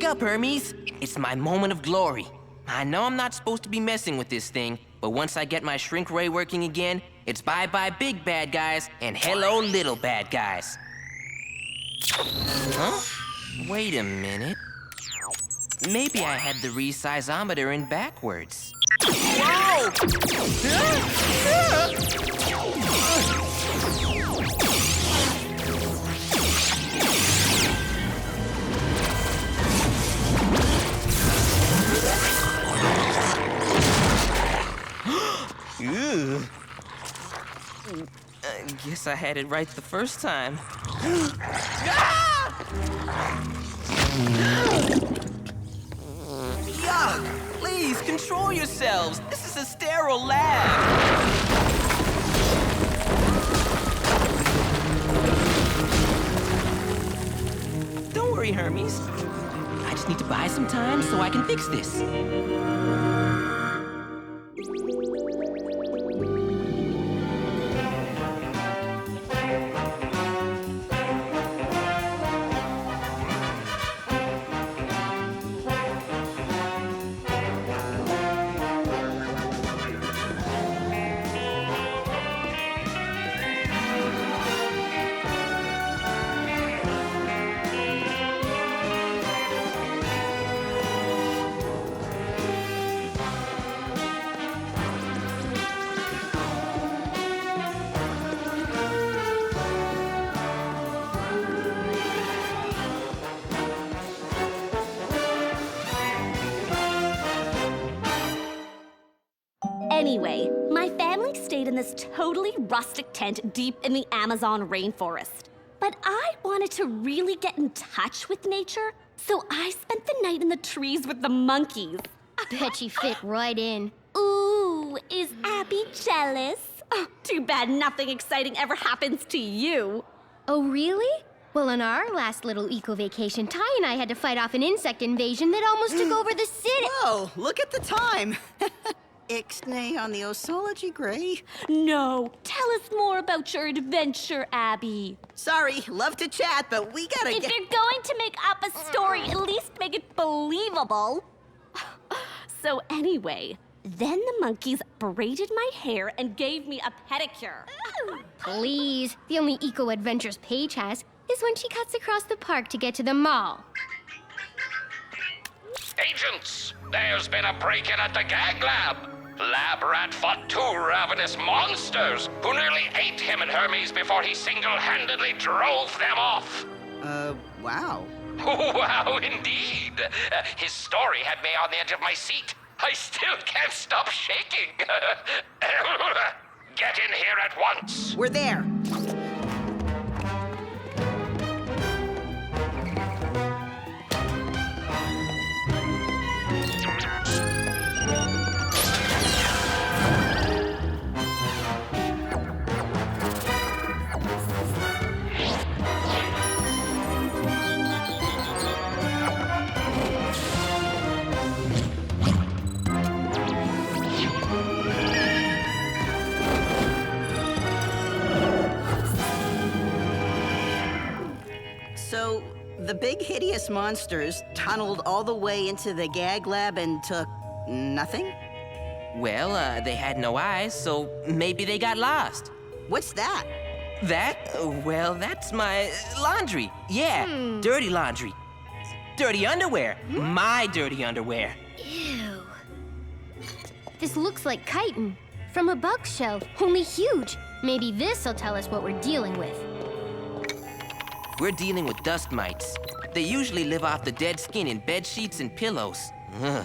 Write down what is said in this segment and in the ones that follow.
Wake up, Hermes. It's my moment of glory. I know I'm not supposed to be messing with this thing, but once I get my shrink ray working again, it's bye-bye big bad guys and hello little bad guys. Huh? Wait a minute. Maybe I had the resizometer in backwards. Whoa! I guess I had it right the first time. Yuck! Please, control yourselves. This is a sterile lab. Don't worry, Hermes. I just need to buy some time so I can fix this. Anyway, my family stayed in this totally rustic tent deep in the Amazon rainforest. But I wanted to really get in touch with nature, so I spent the night in the trees with the monkeys. Bet you fit right in. Ooh, is Abby jealous? Oh, too bad nothing exciting ever happens to you. Oh, really? Well, on our last little eco-vacation, Ty and I had to fight off an insect invasion that almost took over the city. Whoa, look at the time. Ixnay on the Grossology, Gray. No, tell us more about your adventure, Abby. Sorry, love to chat, but we gotta If get... you're going to make up a story, at least make it believable. So anyway, then the monkeys braided my hair and gave me a pedicure. Please, the only eco-adventures Paige has is when she cuts across the park to get to the mall. Agents, there's been a break-in at the gag lab. Lab rat fought two ravenous monsters who nearly ate him and Hermes before he single-handedly drove them off. Wow. Wow, indeed. His story had me on the edge of my seat. I still can't stop shaking. Get in here at once. We're there. So, the big hideous monsters tunneled all the way into the gag lab and took nothing? Well, they had no eyes, so maybe they got lost. What's that? That? Well, that's my laundry. Yeah, dirty laundry. Dirty underwear. My dirty underwear. Ew. This looks like chitin from a bug shell, only huge. Maybe this'll tell us what we're dealing with. We're dealing with dust mites. They usually live off the dead skin in bed sheets and pillows. Ugh.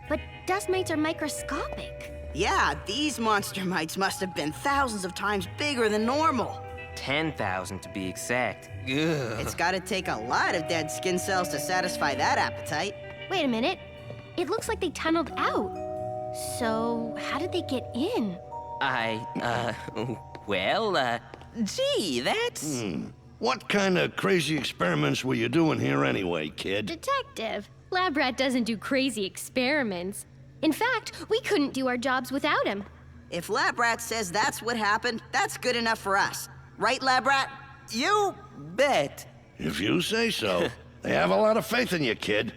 But dust mites are microscopic. Yeah, these monster mites must have been thousands of times bigger than normal. 10,000 to be exact. Ugh. It's gotta take a lot of dead skin cells to satisfy that appetite. Wait a minute. It looks like they tunneled out. So, how did they get in? Gee, that's... What kind of crazy experiments were you doing here anyway, kid? Detective, Lab Rat doesn't do crazy experiments. In fact, we couldn't do our jobs without him. If Lab Rat says that's what happened, that's good enough for us. Right, Lab Rat? You bet. If you say so. They have a lot of faith in you, kid.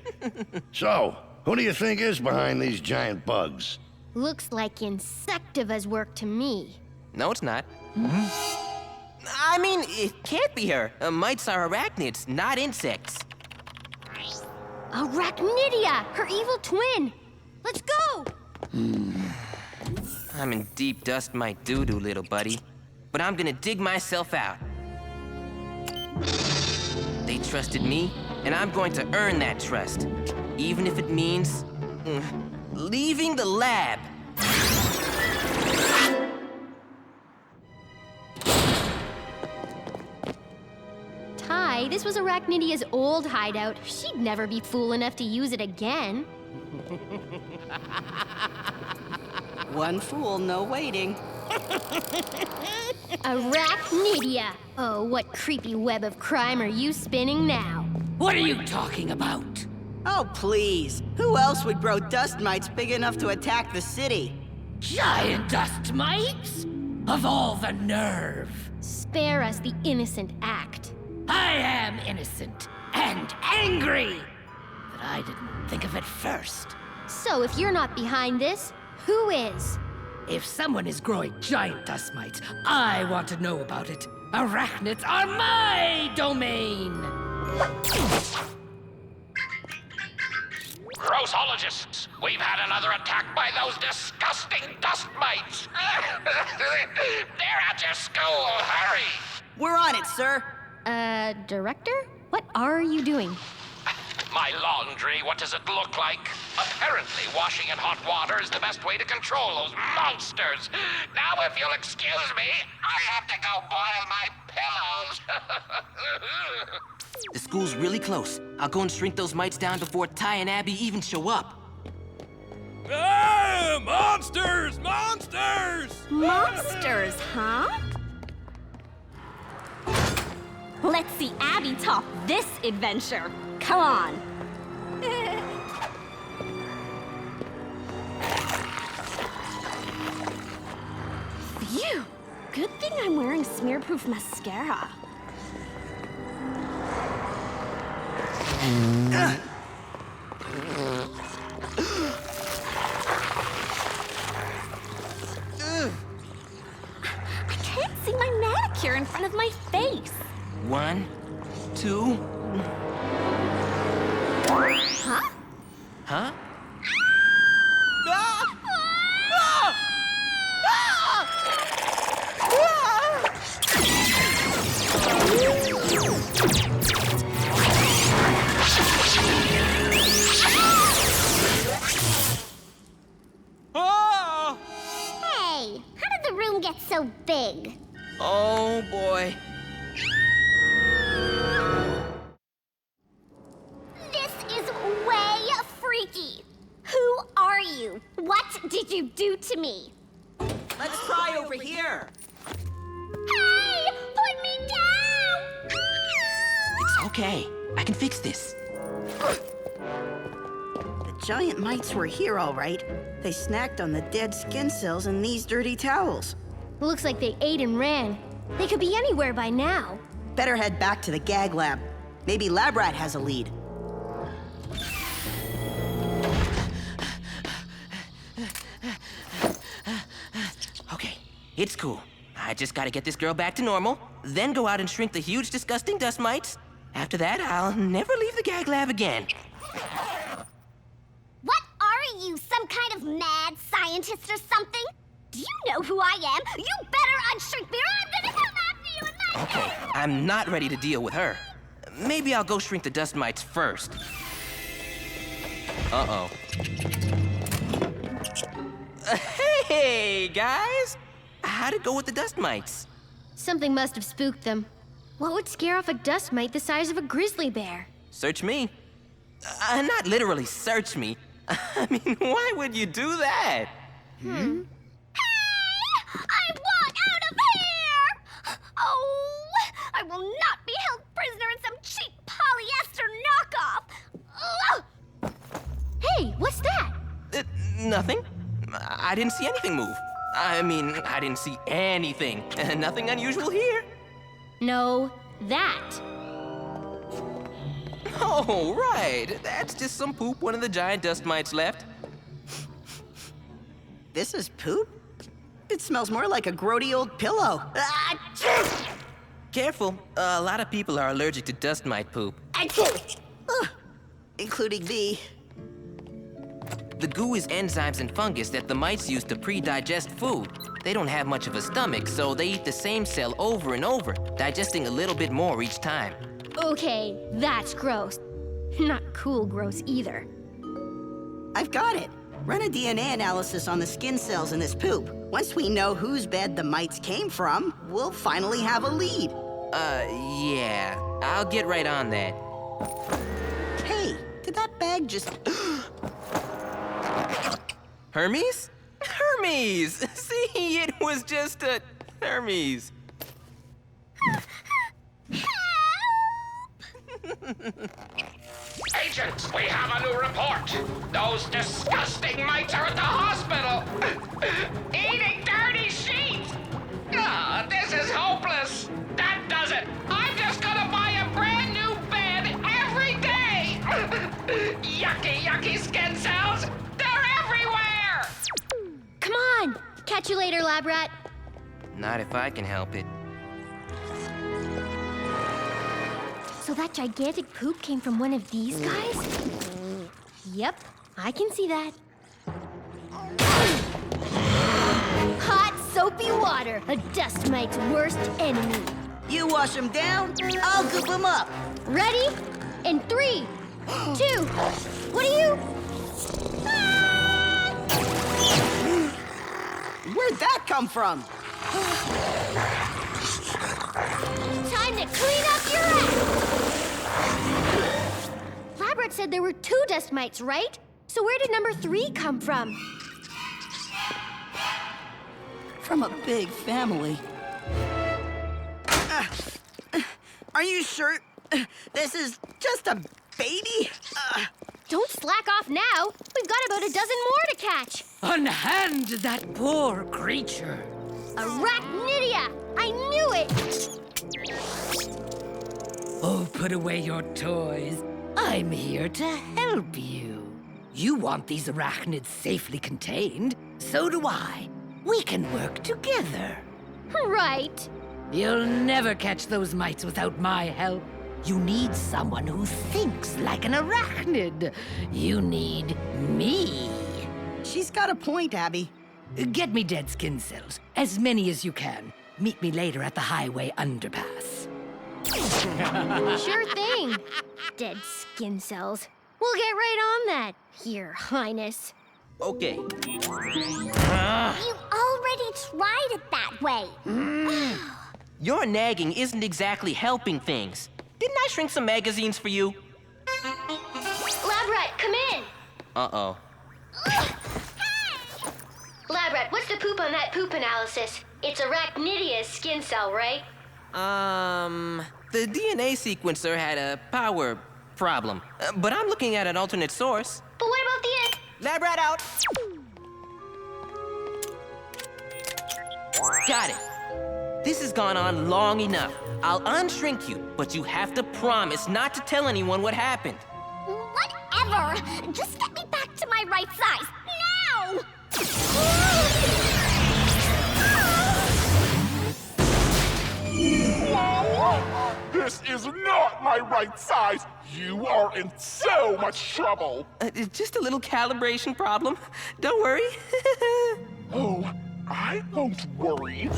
So, who do you think is behind these giant bugs? Looks like Insectiva's work to me. No, it's not. I mean, it can't be her. Mites are arachnids, not insects. Arachnidia, her evil twin. Let's go! I'm in deep dust mite doo-doo, little buddy. But I'm gonna dig myself out. They trusted me, and I'm going to earn that trust. Even if it means leaving the lab. Ty, this was Arachnidia's old hideout. She'd never be fool enough to use it again. One fool, no waiting. Arachnidia! Oh, what creepy web of crime are you spinning now? What are you talking about? Oh, please. Who else would grow dust mites big enough to attack the city? Giant dust mites? Of all the nerve! Spare us the innocent act. I am innocent and angry! But I didn't think of it first. So if you're not behind this, who is? If someone is growing giant dust mites, I want to know about it. Arachnids are my domain! Grossologists, we've had another attack by those disgusting dust mites. They're at your school, hurry! We're on it, sir. Director? What are you doing? My laundry, what does it look like? Apparently, washing in hot water is the best way to control those monsters. Now, if you'll excuse me, I have to go boil my pillows. The school's really close. I'll go and shrink those mites down before Ty and Abby even show up. Ah, monsters! Monsters! Monsters, huh? Let's see Abby top this adventure. Come on. Phew. Good thing I'm wearing smear-proof mascara. I can't see my manicure in front of my face. 1, 2. Huh? Huh? Hey, how did the room get so big? Oh, boy. This is way freaky. Who are you? What did you do to me? Let's try over here. Hey! Put me down! It's okay. I can fix this. The giant mites were here, all right. They snacked on the dead skin cells in these dirty towels. Looks like they ate and ran. They could be anywhere by now. Better head back to the gag lab. Maybe Lab Rat has a lead. Okay, it's cool. I just gotta get this girl back to normal, then go out and shrink the huge, disgusting dust mites. After that, I'll never leave the gag lab again. What are you, some kind of mad scientist or something? Do you know who I am? You better unshrink me or I'm gonna come after you in my... Okay, I'm not ready to deal with her. Maybe I'll go shrink the dust mites first. Uh-oh. Hey, guys! How'd it go with the dust mites? Something must have spooked them. What would scare off a dust mite the size of a grizzly bear? Search me. Not literally search me. I mean, why would you do that? Hey! I want out of here! Oh, I will not be held prisoner in some cheap polyester knockoff! Ugh! Hey, what's that? Nothing. I didn't see anything move. I mean, I didn't see anything. Nothing unusual here. No, that. Oh, right. That's just some poop one of the giant dust mites left. This is poop? It smells more like a grody old pillow. Careful. A lot of people are allergic to dust mite poop. Including me. The goo is enzymes and fungus that the mites use to pre-digest food. They don't have much of a stomach, so they eat the same cell over and over, digesting a little bit more each time. Okay, that's gross. Not cool gross either. I've got it. Run a DNA analysis on the skin cells in this poop. Once we know whose bed the mites came from, we'll finally have a lead. Yeah. I'll get right on that. Hey, did that bag just... Hermes? Hermes! See, it was just a Hermes. Agents, we have a new report. Those disgusting mites are at the hospital. Eating dirty sheets. Ah, this is hopeless. That does it. I'm just gonna buy a brand new bed every day. Yucky, yucky skin cells. They're everywhere. Come on! Catch you later, lab rat. Not if I can help it. So that gigantic poop came from one of these guys? Yep, I can see that. Hot, soapy water, a dust mite's worst enemy. You wash them down, I'll goop them up. Ready? In 3, 2, what are you? Where'd that come from? Time to clean up your act! Labrat said there were 2 dust mites, right? So where did number 3 come from? From a big family. Are you sure this is just a baby? Don't slack off now. We've got about a dozen more to catch. Unhand that poor creature. Arachnidia! I knew it! Oh, put away your toys. I'm here to help you. You want these arachnids safely contained. So do I. We can work together. Right. You'll never catch those mites without my help. You need someone who thinks like an arachnid. You need me. She's got a point, Abby. Get me dead skin cells. As many as you can. Meet me later at the highway underpass. Sure thing. Dead skin cells. We'll get right on that, Your Highness. Okay. You already tried it that way. Your nagging isn't exactly helping things. Didn't I shrink some magazines for you? Lab rat, come in. Uh-oh. Lab rat, what's the poop on that poop analysis? It's Arachnidia's skin cell, right? The DNA sequencer had a power problem. But I'm looking at an alternate source. But what about the... Lab rat out! Got it. This has gone on long enough. I'll unshrink you, but you have to promise not to tell anyone what happened. Whatever. Just get me back to my right size. Now! This is not my right size. You are in so much trouble. Just a little calibration problem. Don't worry. Oh, I won't worry.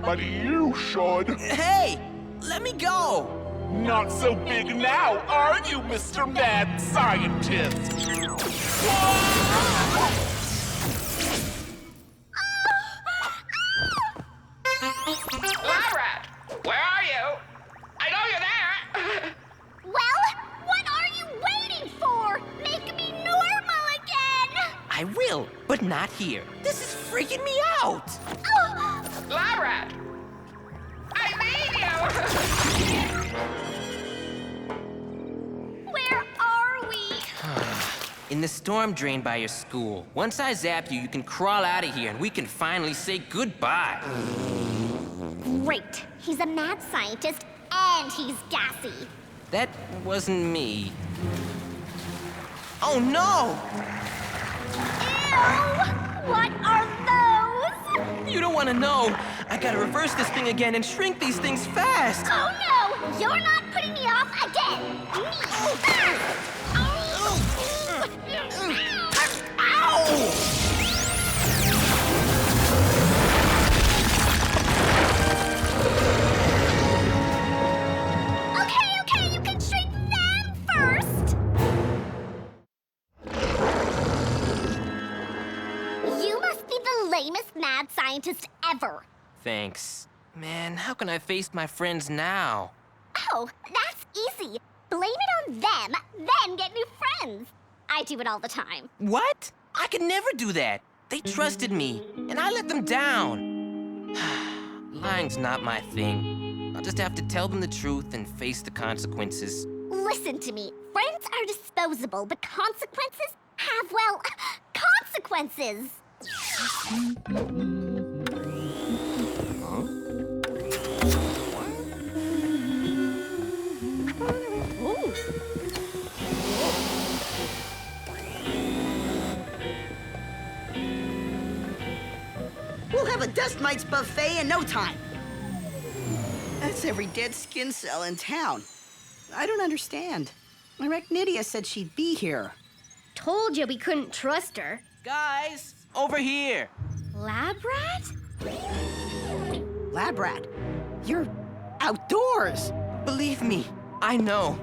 But you should. Hey! Let me go! Not so big now, are you, Mr. Mad Scientist? Labrat, where are you? I know you're there. Well, what are you waiting for? Make me normal again! I will, but not here. This is freaking me out! Labrat, I need you. Where are we? In the storm drain by your school. Once I zap you, you can crawl out of here and we can finally say goodbye. Great. He's a mad scientist and he's gassy. That wasn't me. Oh no! Ew! What are those? You don't want to know. I gotta reverse this thing again and shrink these things fast. Oh no! You're not putting me off again! Okay, you can shrink them first! You must be the lamest mad scientist ever. Thanks. Man, how can I face my friends now? Oh, that's easy. Blame it on them, then get new friends. I do it all the time. What? I could never do that. They trusted me, and I let them down. Lying's not my thing. I'll just have to tell them the truth and face the consequences. Listen to me. Friends are disposable, but consequences have, well, consequences. We'll have a dust mites buffet in no time. That's every dead skin cell in town. I don't understand. Arachnidia said she'd be here. Told you we couldn't trust her. Guys, over here. Lab rat? Lab rat, you're outdoors. Believe me, I know.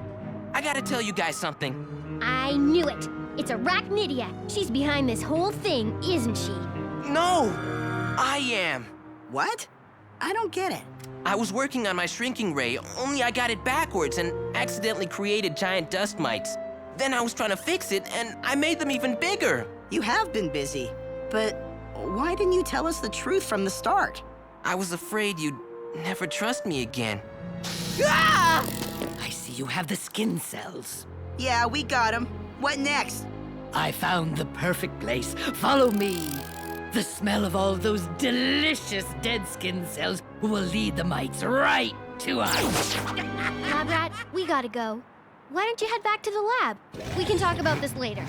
I gotta tell you guys something. I knew it. It's Arachnidia. She's behind this whole thing, isn't she? No, I am. What? I don't get it. I was working on my shrinking ray, only I got it backwards and accidentally created giant dust mites. Then I was trying to fix it, and I made them even bigger. You have been busy, but why didn't you tell us the truth from the start? I was afraid you'd never trust me again. Ah! I see you have the skin cells. Yeah, we got him. What next? I found the perfect place. Follow me. The smell of all those delicious dead skin cells will lead the mites right to us. Lab rat, we gotta go. Why don't you head back to the lab? We can talk about this later.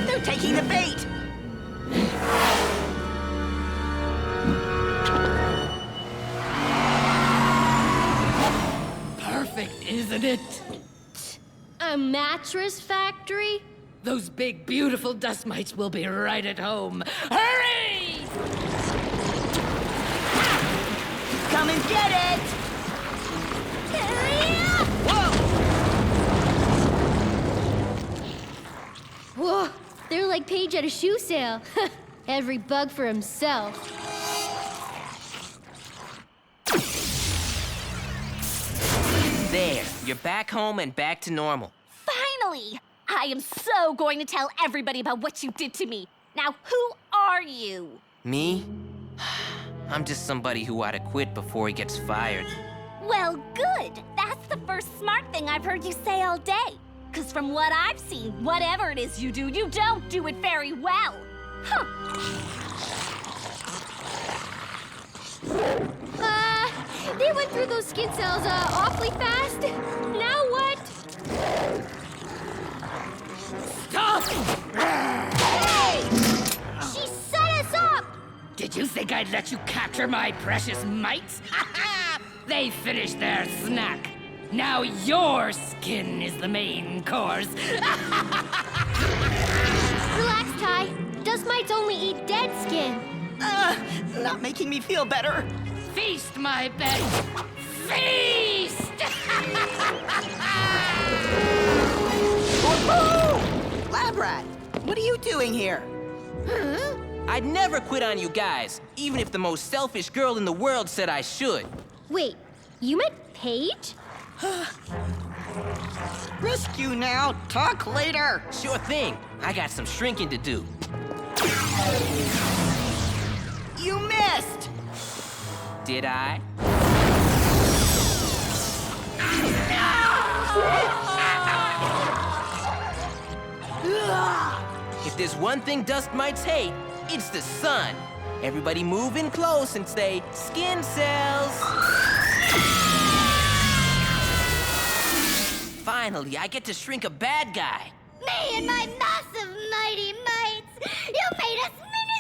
They're taking the bait. Perfect, isn't it? A mattress factory? Those big, beautiful dust mites will be right at home. Hurry! Come and get it! Whoa, they're like Paige at a shoe sale. Every bug for himself. There, you're back home and back to normal. Finally! I am so going to tell everybody about what you did to me. Now, who are you? Me? I'm just somebody who ought to quit before he gets fired. Well, good. That's the first smart thing I've heard you say all day. Because from what I've seen, whatever it is you don't do it very well. Huh. They went through those skin cells awfully fast. Now what? Stop! Hey! She set us up! Did you think I'd let you capture my precious mites? They finished their snack. Now your skin is the main course. Relax, Ty. Dust mites only eat dead skin. Not making me feel better. Feast, my pet! Feast! Lab rat, what are you doing here? Huh? I'd never quit on you guys, even if the most selfish girl in the world said I should. Wait, you meant Paige? Rescue now, talk later. Sure thing. I got some shrinking to do. You missed. Did I? If there's one thing dust mites hate, it's the sun. Everybody move in close and say, skin cells. Finally, I get to shrink a bad guy. Me and my massive mighty mites! You made us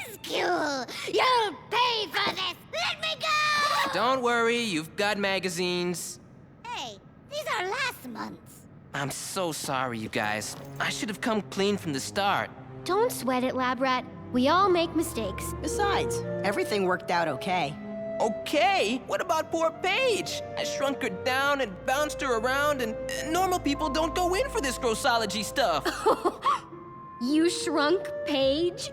minuscule! You'll pay for this! Let me go! Don't worry, you've got magazines. Hey, these are last month's. I'm so sorry, you guys. I should have come clean from the start. Don't sweat it, Lab Rat. We all make mistakes. Besides, everything worked out okay. Okay, what about poor Paige? I shrunk her down and bounced her around, and normal people don't go in for this Grossology stuff. You shrunk Paige?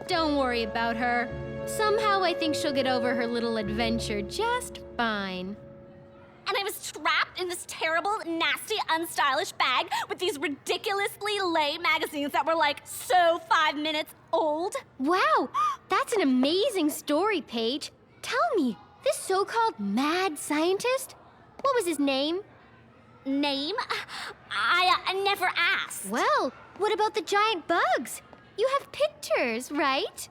Don't worry about her. Somehow I think she'll get over her little adventure just fine. And I was trapped in this terrible, nasty, unstylish bag with these ridiculously lame magazines that were like so 5 minutes old. Wow, that's an amazing story, Paige. Tell me, this so-called mad scientist, what was his name? Name? I never asked. Well, what about the giant bugs? You have pictures, right?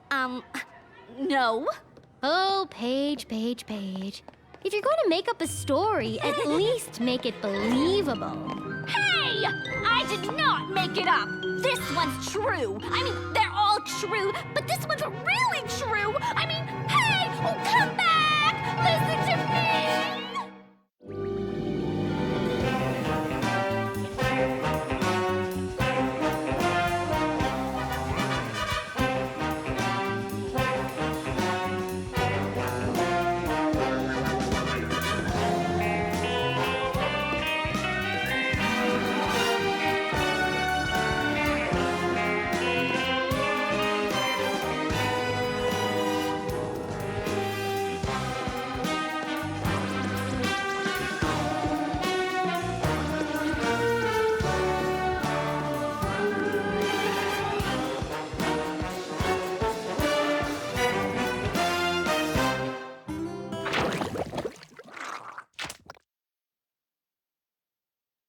No. Oh, Paige, Paige, Paige. If you're going to make up a story, at least make it believable. Hey! I did not make it up. This one's true. I mean, they're all true, but this one's really true. I mean,